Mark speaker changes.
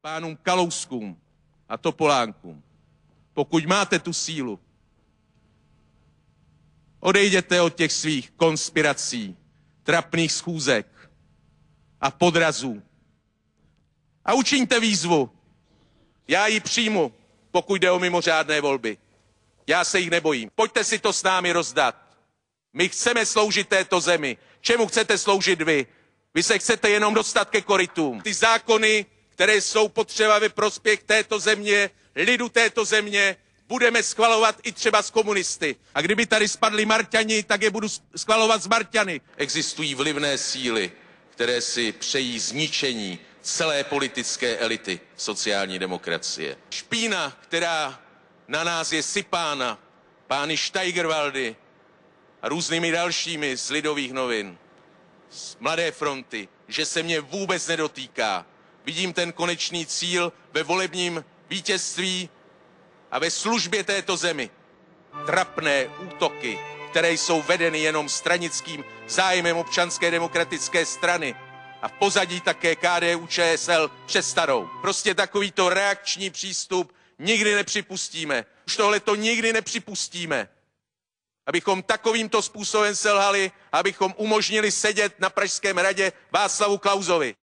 Speaker 1: pánům Kalouskům a Topolánkům. Pokud máte tu sílu, odejděte od těch svých konspirací, trapných schůzek a podrazů. A učiňte výzvu. Já ji přijmu, pokud jde o mimořádné volby. Já se jich nebojím. Pojďte si to s námi rozdat. My chceme sloužit této zemi. Čemu chcete sloužit vy? Vy se chcete jenom dostat ke korytům. Ty zákony, které jsou potřeba ve prospěch této země, lidu této země, budeme schvalovat i třeba s komunisty. A kdyby tady spadli Marťani, tak je budu schvalovat s Marťany. Existují vlivné síly, které si přejí zničení celé politické elity sociální demokracie. Špína, která na nás je sypána pány Steigerwaldy a různými dalšími z Lidových novin, z Mladé fronty, že se mě vůbec nedotýká. Vidím ten konečný cíl ve volebním vítězství a ve službě této zemi. Trapné útoky, které jsou vedeny jenom stranickým zájmem Občanské demokratické strany a v pozadí také KDU-ČSL přestanou. Prostě takovýto reakční přístup nikdy nepřipustíme. Už tohleto nikdy nepřipustíme. Abychom takovýmto způsobem selhali, abychom umožnili sedět na Pražském hradě Václavu Klausovi.